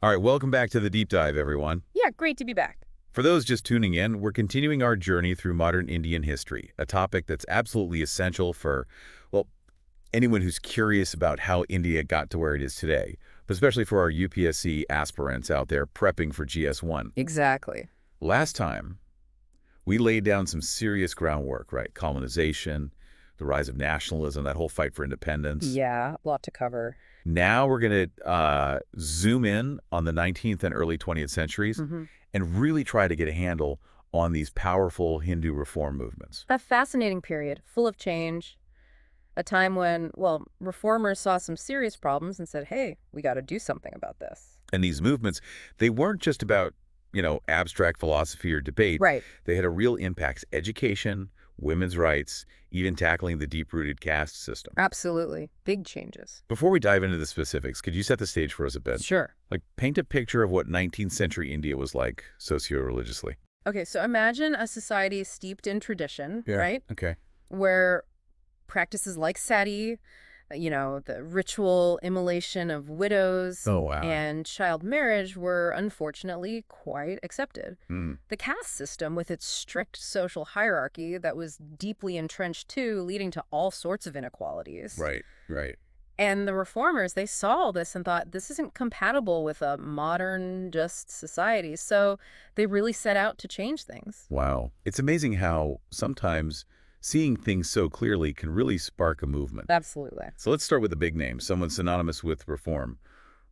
All right, welcome back to the deep dive, everyone. Yeah, great to be back. For those just tuning in, we're continuing our journey through modern Indian history, a topic that's absolutely essential for, well, anyone who's curious about how India got to where it is today, but especially for our UPSC aspirants out there prepping for GS1. Exactly. Last time, we laid down some serious groundwork, right? Colonization, the rise of nationalism, that whole fight for independence. Yeah, a lot to cover. Now we're going to zoom in on the 19th and early 20th centuries and really try to get a handle on these powerful Hindu reform movements. A fascinating period, full of change. A time when, well, reformers saw some serious problems and said, hey, we got to do something about this. And these movements, they weren't just about, abstract philosophy or debate. Right. They had a real impact: education, women's rights, even tackling the deep-rooted caste system. Absolutely. Big changes. Before we dive into the specifics, could you set the stage for us a bit? Sure. Like, paint a picture of what 19th century India was like socio-religiously. Okay, so imagine a society steeped in tradition, right? Okay. Where practices like sati, the ritual immolation of widows Oh, wow. and child marriage were unfortunately quite accepted. The caste system, with its strict social hierarchy that was deeply entrenched too, leading to all sorts of inequalities. Right, right. And the reformers, they saw all this and thought this isn't compatible with a modern, just society. So they really set out to change things. Wow. It's amazing how sometimes seeing things so clearly can really spark a movement. Absolutely. So let's start with the big name, someone synonymous with reform.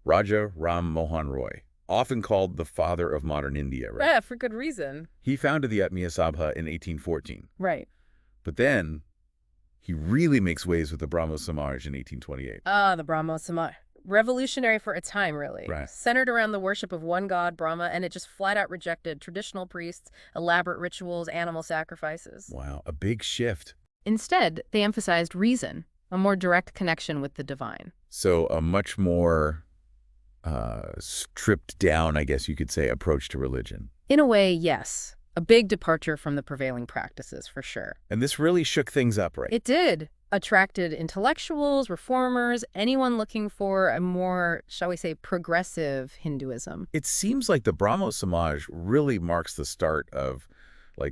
Raja Ram Mohan Roy, often called the father of modern India, right? Yeah, for good reason. He founded the Atmiya Sabha in 1814. Right. But then he really makes waves with the Brahmo Samaj in 1828. The Brahmo Samaj. Revolutionary for its time, really. Right. Centered around the worship of one god, Brahma, and it just flat out rejected traditional priests, elaborate rituals, animal sacrifices. Wow, a big shift. Instead, they emphasized reason, a more direct connection with the divine. So a much more stripped down, I guess you could say, approach to religion. In a way, yes. A big departure from the prevailing practices, for sure. And this really shook things up, right? It did. Attracted intellectuals, reformers, anyone looking for a more, shall we say, progressive Hinduism. It seems like the Brahmo Samaj really marks the start of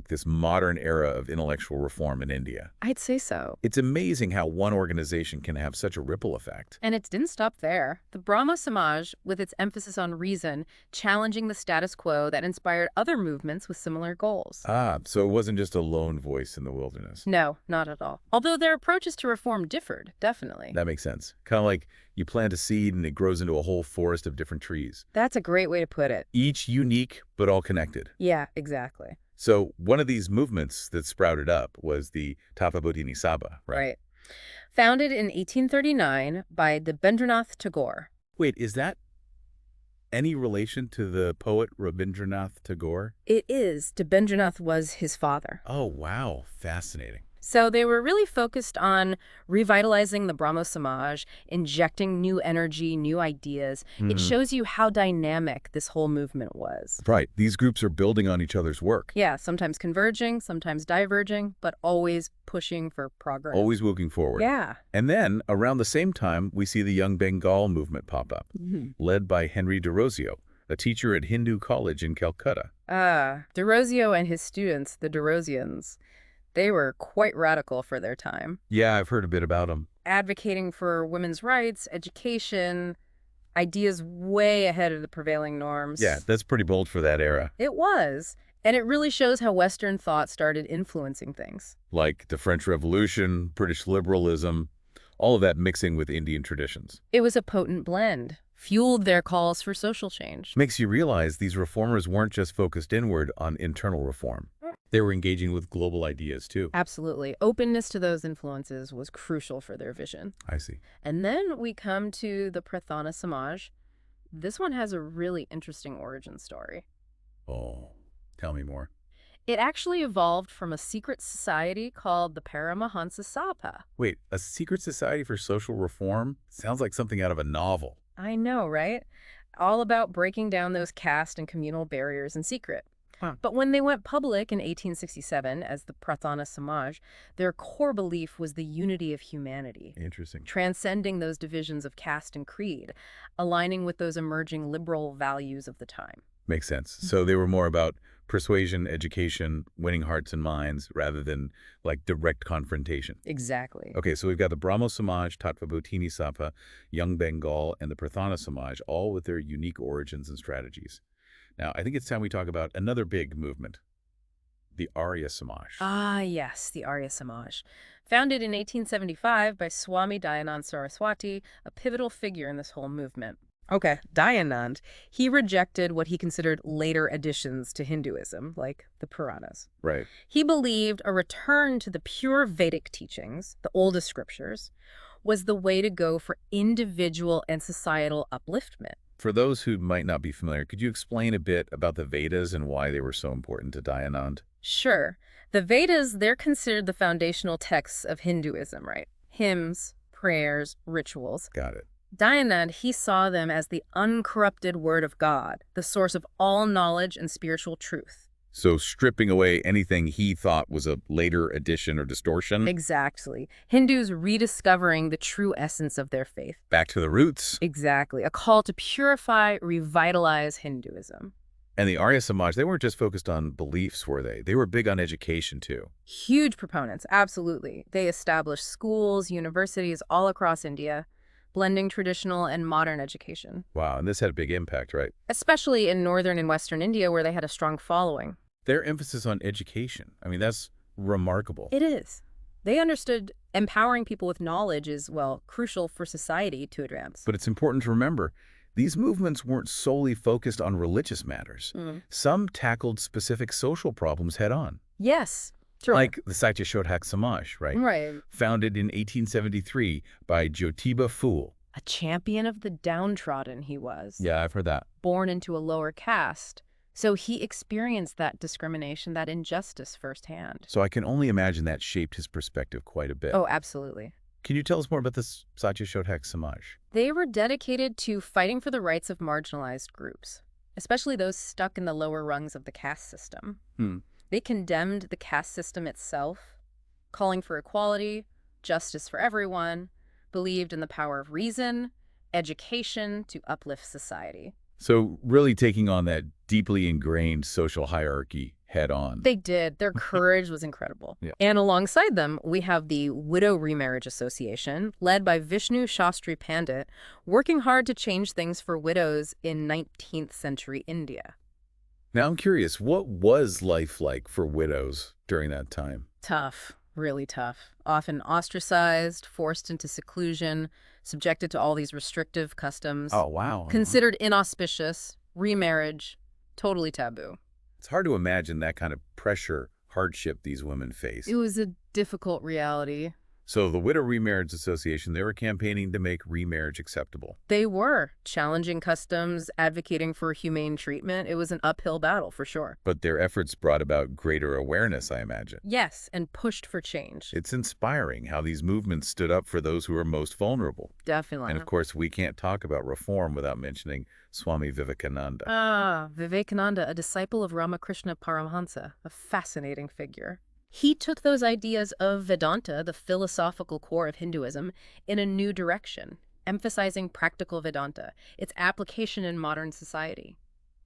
this modern era of intellectual reform in India. I'd say so. It's amazing how one organization can have such a ripple effect. And it didn't stop there. The Brahmo Samaj, with its emphasis on reason, challenging the status quo that inspired other movements with similar goals. Ah, so it wasn't just a lone voice in the wilderness. No, not at all. Although their approaches to reform differed, definitely. That makes sense. Kind of like you plant a seed and it grows into a whole forest of different trees. That's a great way to put it. Each unique, but all connected. Yeah, exactly. So one of these movements that sprouted up was the Tapabodhini Sabha, right? Right. Founded in 1839 by Rabindranath Tagore. Wait, is that any relation to the poet Rabindranath Tagore? It is. Rabindranath was his father. Oh, wow. Fascinating. So they were really focused on revitalizing the Brahmo Samaj, injecting new energy, new ideas. It shows you how dynamic this whole movement was. Right. These groups are building on each other's work. Yeah, sometimes converging, sometimes diverging, but always pushing for progress. Always moving forward. Yeah. And then, around the same time, we see the Young Bengal movement pop up, led by Henry de Rosio, a teacher at Hindu College in Calcutta. De Rosio and his students, the de Rosians, they were quite radical for their time. Yeah, I've heard a bit about them. Advocating for women's rights, education, ideas way ahead of the prevailing norms. Yeah, that's pretty bold for that era. It was. And it really shows how Western thought started influencing things. Like the French Revolution, British liberalism, all of that mixing with Indian traditions. It was a potent blend, fueled their calls for social change. Makes you realize these reformers weren't just focused inward on internal reform. They were engaging with global ideas, too. Absolutely. Openness to those influences was crucial for their vision. I see. And then we come to the Prathana Samaj. This one has a really interesting origin story. Oh, tell me more. It actually evolved from a secret society called the Paramahansa Sabha. Wait, a secret society for social reform? Sounds like something out of a novel. I know, right? All about breaking down those caste and communal barriers in secret. Huh. But when they went public in 1867 as the Brahmo Samaj, their core belief was the unity of humanity. Interesting. Transcending those divisions of caste and creed, aligning with those emerging liberal values of the time. Makes sense. So they were more about persuasion, education, winning hearts and minds, rather than like direct confrontation. Exactly. Okay, so we've got the Brahmo Samaj, Tattvabhutini Sapa, Young Bengal, and the Prathana Samaj, all with their unique origins and strategies. Now, I think it's time we talk about another big movement, the Arya Samaj. Ah, yes, the Arya Samaj. Founded in 1875 by Swami Dayanand Saraswati, a pivotal figure in this whole movement. Okay, Dayanand, he rejected what he considered later additions to Hinduism, like the Puranas. Right. He believed a return to the pure Vedic teachings, the oldest scriptures, was the way to go for individual and societal upliftment. For those who might not be familiar, could you explain a bit about the Vedas and why they were so important to Dayanand? Sure. The Vedas, they're considered the foundational texts of Hinduism, right? Hymns, prayers, rituals. Got it. Dayanand, he saw them as the uncorrupted word of God, the source of all knowledge and spiritual truth. So stripping away anything he thought was a later addition or distortion? Exactly. Hindus rediscovering the true essence of their faith. Back to the roots. Exactly. A call to purify, revitalize Hinduism. And the Arya Samaj, they weren't just focused on beliefs, were they? They were big on education, too. Huge proponents, absolutely. They established schools, universities all across India, blending traditional and modern education. Wow, and this had a big impact, right? Especially in northern and western India, where they had a strong following. Their emphasis on education, I mean, that's remarkable. It is. They understood empowering people with knowledge is, well, crucial for society to advance. But it's important to remember, these movements weren't solely focused on religious matters. Some tackled specific social problems head-on. Yes. Sure. Like the Satyashodhak Samaj, right? Right. Founded in 1873 by Jyotiba Phule. A champion of the downtrodden he was. Yeah, I've heard that. Born into a lower caste. So he experienced that discrimination, that injustice firsthand. So I can only imagine that shaped his perspective quite a bit. Oh, absolutely. Can you tell us more about this Satyashodhak Samaj? They were dedicated to fighting for the rights of marginalized groups, especially those stuck in the lower rungs of the caste system. They condemned the caste system itself, calling for equality, justice for everyone, believed in the power of reason, education to uplift society. So really taking on that deeply ingrained social hierarchy head-on. They did. Their courage was incredible. Yeah. And alongside them, we have the Widow Remarriage Association, led by Vishnu Shastri Pandit, working hard to change things for widows in 19th century India. Now I'm curious, what was life like for widows during that time? Tough, really tough. Often ostracized, forced into seclusion, subjected to all these restrictive customs. Oh, wow. Considered inauspicious, remarriage, totally taboo. It's hard to imagine that kind of pressure, hardship these women faced. It was a difficult reality. So the Widow Remarriage Association, they were campaigning to make remarriage acceptable. They were challenging customs, advocating for humane treatment. It was an uphill battle, for sure. But their efforts brought about greater awareness, I imagine. Yes, and pushed for change. It's inspiring how these movements stood up for those who were most vulnerable. Definitely. And of course, we can't talk about reform without mentioning Swami Vivekananda. Ah, Vivekananda, a disciple of Ramakrishna Paramahansa, a fascinating figure. He took those ideas of Vedanta, the philosophical core of Hinduism, in a new direction, emphasizing practical Vedanta, its application in modern society.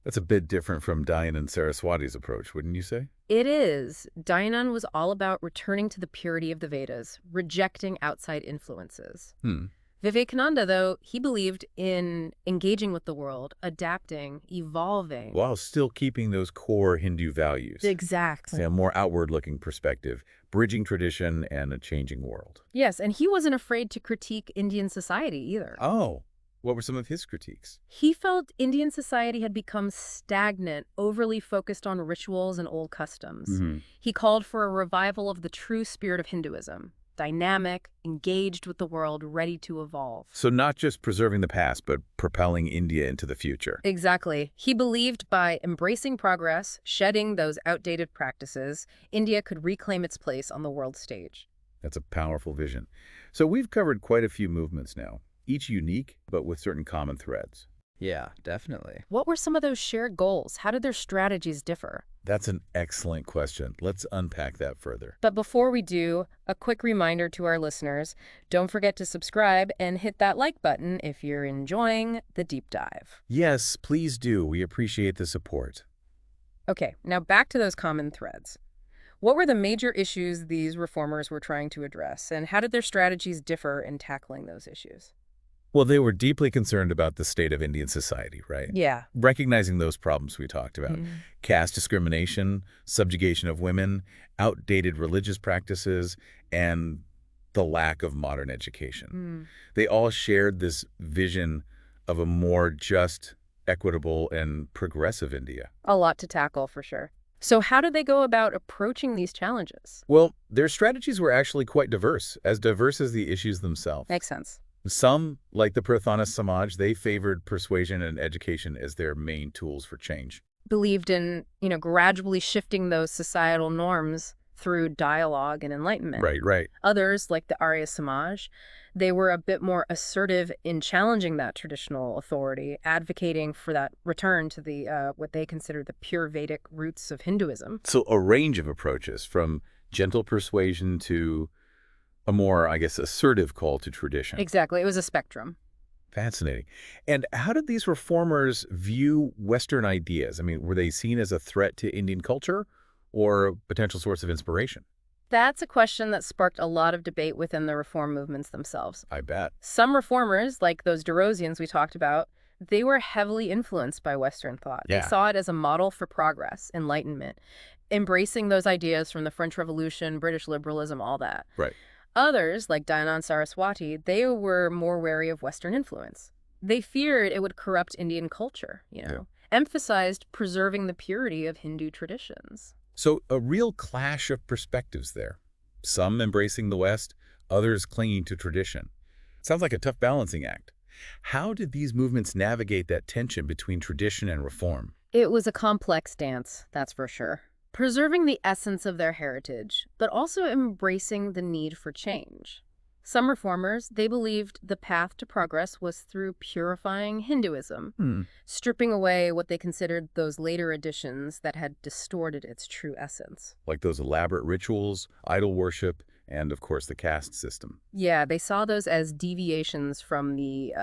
That's a bit different from Dayanand Saraswati's approach, wouldn't you say? It is. Dayanand was all about returning to the purity of the Vedas, rejecting outside influences. Vivekananda, though, he believed in engaging with the world, adapting, evolving. While still keeping those core Hindu values. Exactly. Say, a more outward-looking perspective, bridging tradition and a changing world. Yes, and he wasn't afraid to critique Indian society either. Oh, what were some of his critiques? He felt Indian society had become stagnant, overly focused on rituals and old customs. He called for a revival of the true spirit of Hinduism. Dynamic, engaged with the world, ready to evolve. So not just preserving the past, but propelling India into the future. Exactly. He believed by embracing progress, shedding those outdated practices, India could reclaim its place on the world stage. That's a powerful vision. So we've covered quite a few movements now, each unique, but with certain common threads. Yeah, definitely. What were some of those shared goals? How did their strategies differ? That's an excellent question. Let's unpack that further. But before we do, a quick reminder to our listeners, don't forget to subscribe and hit that like button if you're enjoying the deep dive. Yes, please do. We appreciate the support. Okay, now back to those common threads. What were the major issues these reformers were trying to address, and how did their strategies differ in tackling those issues? Well, they were deeply concerned about the state of Indian society, right? Yeah. Recognizing those problems we talked about. Caste discrimination, subjugation of women, outdated religious practices, and the lack of modern education. They all shared this vision of a more just, equitable, and progressive India. A lot to tackle, for sure. So how did they go about approaching these challenges? Well, their strategies were actually quite diverse as the issues themselves. Makes sense. Some, like the Brahmo Samaj, they favored persuasion and education as their main tools for change. Believed in, gradually shifting those societal norms through dialogue and enlightenment. Right. Others, like the Arya Samaj, they were a bit more assertive in challenging that traditional authority, advocating for that return to the what they consider the pure Vedic roots of Hinduism. So a range of approaches, from gentle persuasion to a more, assertive call to tradition. Exactly. It was a spectrum. Fascinating. And how did these reformers view Western ideas? I mean, were they seen as a threat to Indian culture or a potential source of inspiration? That's a question that sparked a lot of debate within the reform movements themselves. I bet. Some reformers, like those Derosians we talked about, they were heavily influenced by Western thought. Yeah. They saw it as a model for progress, enlightenment, embracing those ideas from the French Revolution, British liberalism, all that. Right. Others, like Dayanand Saraswati, they were more wary of Western influence. They feared it would corrupt Indian culture, emphasized preserving the purity of Hindu traditions. So a real clash of perspectives there. Some embracing the West, others clinging to tradition. Sounds like a tough balancing act. How did these movements navigate that tension between tradition and reform? It was a complex dance, that's for sure. Preserving the essence of their heritage, but also embracing the need for change. Some reformers, they believed the path to progress was through purifying Hinduism, stripping away what they considered those later additions that had distorted its true essence. Like those elaborate rituals, idol worship, and of course the caste system. Yeah, they saw those as deviations from the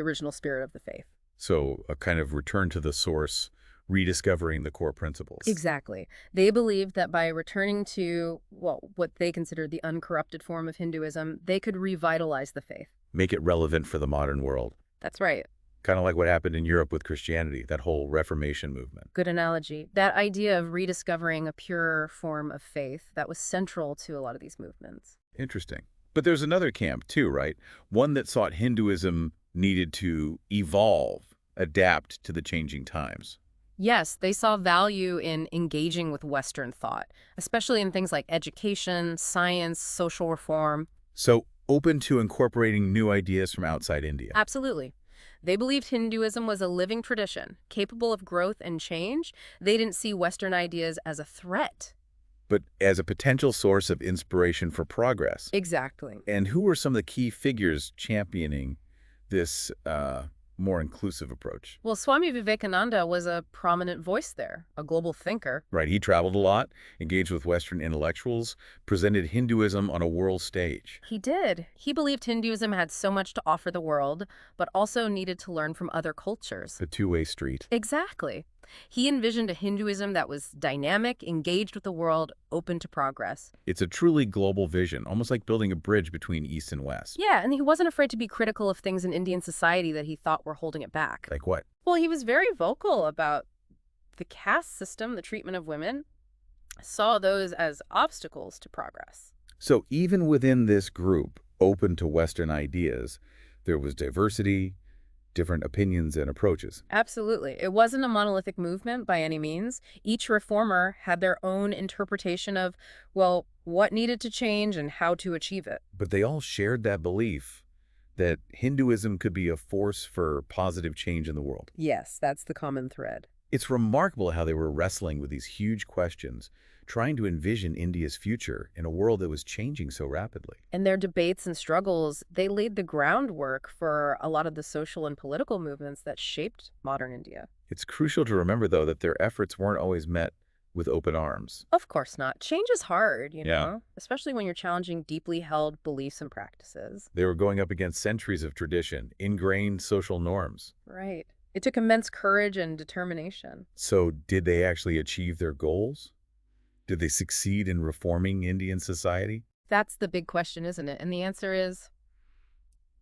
original spirit of the faith. So a kind of return to the source, rediscovering the core principles. Exactly. They believed that by returning to, what they considered the uncorrupted form of Hinduism, they could revitalize the faith. Make it relevant for the modern world. That's right. Kind of like what happened in Europe with Christianity, that whole Reformation movement. Good analogy. That idea of rediscovering a purer form of faith, that was central to a lot of these movements. Interesting. But there's another camp too, right? One that thought Hinduism needed to evolve, adapt to the changing times. Yes, they saw value in engaging with Western thought, especially in things like education, science, social reform. So open to incorporating new ideas from outside India. Absolutely. They believed Hinduism was a living tradition, capable of growth and change. They didn't see Western ideas as a threat. But as a potential source of inspiration for progress. Exactly. And who were some of the key figures championing this more inclusive approach? Well, Swami Vivekananda was a prominent voice there, a global thinker. Right, he traveled a lot, engaged with Western intellectuals, presented Hinduism on a world stage. He did. He believed Hinduism had so much to offer the world, but also needed to learn from other cultures. A two-way street. Exactly. He envisioned a Hinduism that was dynamic, engaged with the world, open to progress. It's a truly global vision, almost like building a bridge between East and West. Yeah, and he wasn't afraid to be critical of things in Indian society that he thought were holding it back. Like what? Well, he was very vocal about the caste system, the treatment of women, saw those as obstacles to progress. So even within this group, open to Western ideas, there was diversity, different opinions and approaches. Absolutely. It wasn't a monolithic movement by any means. Each reformer had their own interpretation of, what needed to change and how to achieve it. But they all shared that belief that Hinduism could be a force for positive change in the world. Yes, that's the common thread. It's remarkable how they were wrestling with these huge questions, trying to envision India's future in a world that was changing so rapidly. And their debates and struggles, they laid the groundwork for a lot of the social and political movements that shaped modern India. It's crucial to remember, though, that their efforts weren't always met with open arms. Of course not. Change is hard, Yeah. especially when you're challenging deeply held beliefs and practices. They were going up against centuries of tradition, ingrained social norms. Right. It took immense courage and determination. So did they actually achieve their goals? Did they succeed in reforming Indian society? That's the big question, isn't it? And the answer is,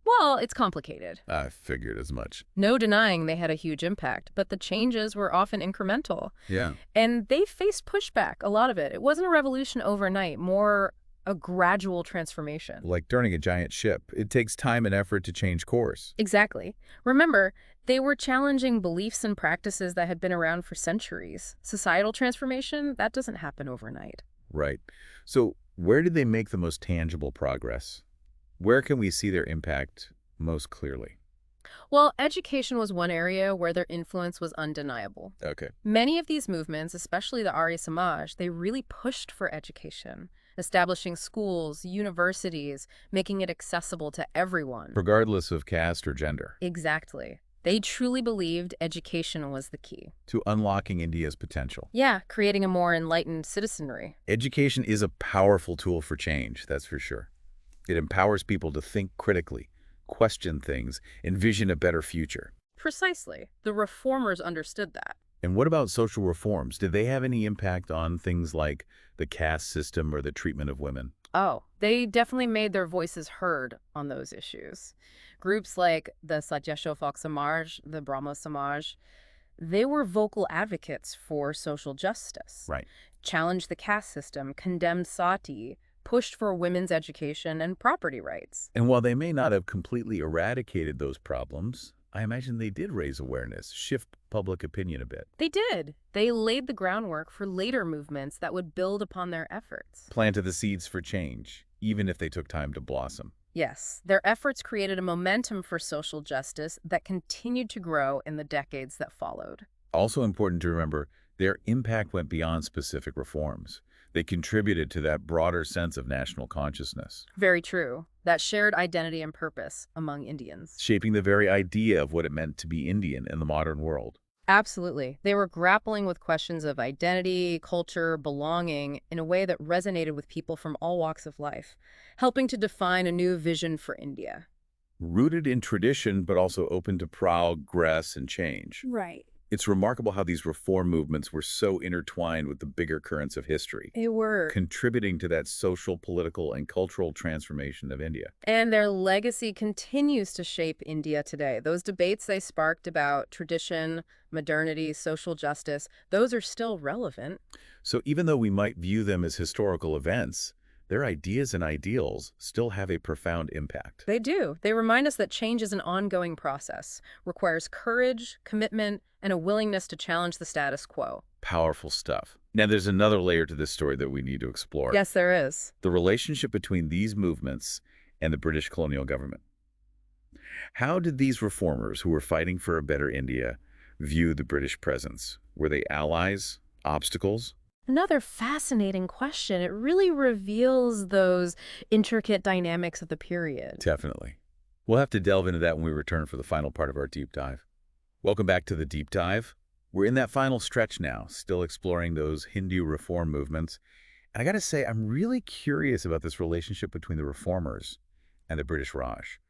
well, it's complicated. I figured as much. No denying they had a huge impact, but the changes were often incremental. Yeah. And they faced pushback, a lot of it. It wasn't a revolution overnight, more a gradual transformation. Like turning a giant ship, it takes time and effort to change course. Exactly. Remember, they were challenging beliefs and practices that had been around for centuries. Societal transformation, that doesn't happen overnight. Right. So where did they make the most tangible progress? Where can we see their impact most clearly? Well, education was one area where their influence was undeniable. Okay. Many of these movements, especially the Arya Samaj, they really pushed for education, establishing schools, universities, making it accessible to everyone. Regardless of caste or gender. Exactly. They truly believed education was the key. To unlocking India's potential. Yeah, creating a more enlightened citizenry. Education is a powerful tool for change, that's for sure. It empowers people to think critically, question things, envision a better future. Precisely. The reformers understood that. And what about social reforms? Did they have any impact on things like the caste system or the treatment of women? Oh, they definitely made their voices heard on those issues. Groups like the Satyashodhak Samaj, the Brahmo Samaj, they were vocal advocates for social justice. Right. Challenged the caste system, condemned sati, pushed for women's education and property rights. And while they may not have completely eradicated those problems, I imagine they did raise awareness, shift public opinion a bit. They did. They laid the groundwork for later movements that would build upon their efforts. Planted the seeds for change, even if they took time to blossom. Yes, their efforts created a momentum for social justice that continued to grow in the decades that followed. Also important to remember, their impact went beyond specific reforms. They contributed to that broader sense of national consciousness, Very true. That shared identity and purpose among Indians. shaping the very idea of what it meant to be Indian in the modern world. Absolutely. They were grappling with questions of identity, culture, belonging in a way that resonated with people from all walks of life, helping to define a new vision for India. Rooted in tradition, but also open to progress and change. Right. It's remarkable how these reform movements were so intertwined with the bigger currents of history, They were. contributing to that social, political, and cultural transformation of India. And their legacy continues to shape India today. Those debates they sparked about tradition, modernity, social justice, those are still relevant. So even though we might view them as historical events, their ideas and ideals still have a profound impact. They do. They remind us that change is an ongoing process, requires courage, commitment, and a willingness to challenge the status quo. Powerful stuff. Now, there's another layer to this story that we need to explore. Yes, there is. The relationship between these movements and the British colonial government. How did these reformers who were fighting for a better India view the British presence? Were they allies, obstacles? Another fascinating question. It really reveals those intricate dynamics of the period. Definitely. We'll have to delve into that when we return for the final part of our deep dive. Welcome back to the deep dive. We're in that final stretch now, still exploring those Hindu reform movements. And I got to say, I'm really curious about this relationship between the reformers and the British Raj.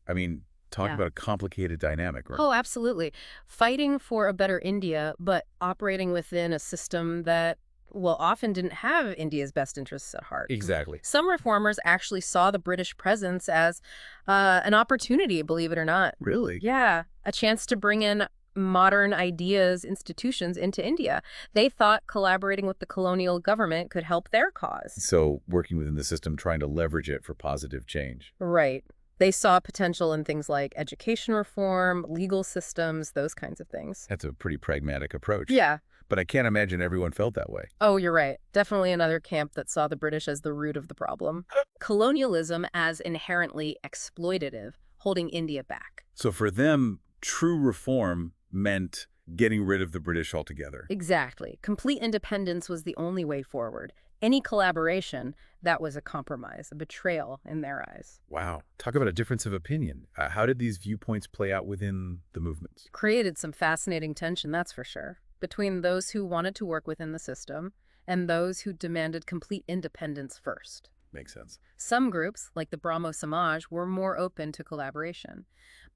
I mean, talking Yeah. about a complicated dynamic. Right? Oh, absolutely. Fighting for a better India, but operating within a system that, well, often didn't have India's best interests at heart. Exactly. Some reformers actually saw the British presence as an opportunity, believe it or not. Really? Yeah, a chance to bring in modern ideas, institutions into India. They thought collaborating with the colonial government could help their cause. So working within the system, trying to leverage it for positive change. Right. They saw potential in things like education reform, legal systems, those kinds of things. That's a pretty pragmatic approach. Yeah. But I can't imagine everyone felt that way. Oh, you're right. Definitely another camp that saw the British as the root of the problem. Colonialism as inherently exploitative, holding India back. So for them, true reform meant Getting rid of the British altogether. Exactly. Complete independence was the only way forward. Any collaboration, that was a compromise, a betrayal in their eyes. Wow. Talk about a difference of opinion. How did these viewpoints play out within the movements? Created some fascinating tension, that's for sure, between those who wanted to work within the system and those who demanded complete independence first. Makes sense. Some groups, like the Brahmo Samaj, were more open to collaboration,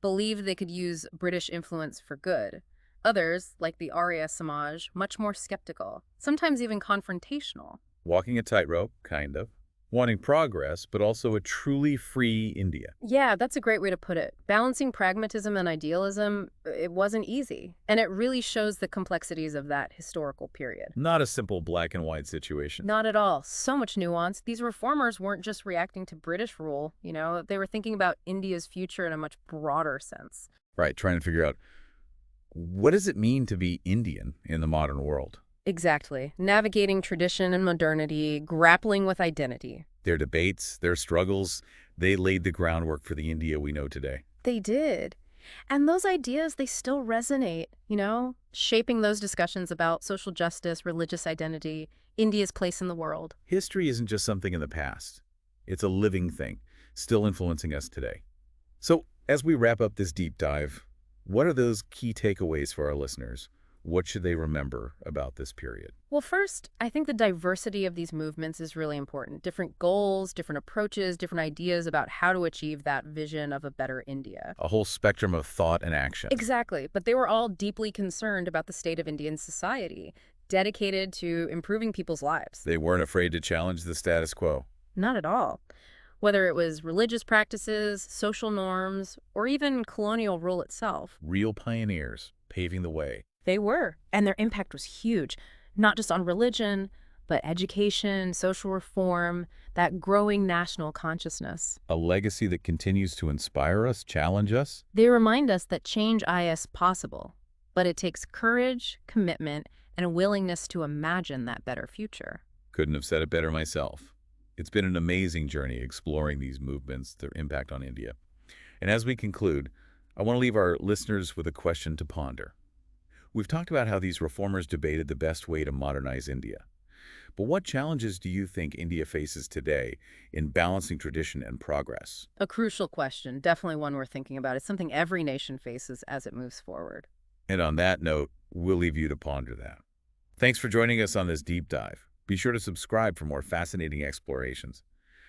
believed they could use British influence for good. Others, like the Arya Samaj, much more skeptical, sometimes even confrontational. Walking a tightrope, kind of. Wanting progress, but also a truly free India. Yeah, that's a great way to put it. Balancing pragmatism and idealism, it wasn't easy. And it really shows the complexities of that historical period. Not a simple black and white situation. Not at all. So much nuance. These reformers weren't just reacting to British rule, they were thinking about India's future in a much broader sense. Right, trying to figure out, what does it mean to be Indian in the modern world? Exactly. Navigating tradition and modernity, grappling with identity. Their debates, their struggles, they laid the groundwork for the India we know today. They did. And those ideas, they still resonate, shaping those discussions about social justice, religious identity, India's place in the world. History isn't just something in the past. It's a living thing, still influencing us today. So, as we wrap up this deep dive, what are those key takeaways for our listeners? What should they remember about this period? Well, first, I think the diversity of these movements is really important. Different goals, different approaches, different ideas about how to achieve that vision of a better India. A whole spectrum of thought and action. Exactly. But they were all deeply concerned about the state of Indian society, dedicated to improving people's lives. They weren't afraid to challenge the status quo. Not at all. Whether it was religious practices, social norms, or even colonial rule itself. Real pioneers, paving the way. They were, and their impact was huge, not just on religion, but education, social reform, that growing national consciousness. A legacy that continues to inspire us, challenge us. They remind us that change is possible, but it takes courage, commitment, and a willingness to imagine that better future. Couldn't have said it better myself. It's been an amazing journey exploring these movements, their impact on India. And as we conclude, I want to leave our listeners with a question to ponder. We've talked about how these reformers debated the best way to modernize India. But what challenges do you think India faces today in balancing tradition and progress? A crucial question, definitely one we're thinking about. It's something every nation faces as it moves forward. And on that note, we'll leave you to ponder that. Thanks for joining us on this deep dive. Be sure to subscribe for more fascinating explorations.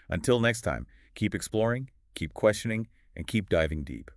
Until next time, keep exploring, keep questioning, and keep diving deep.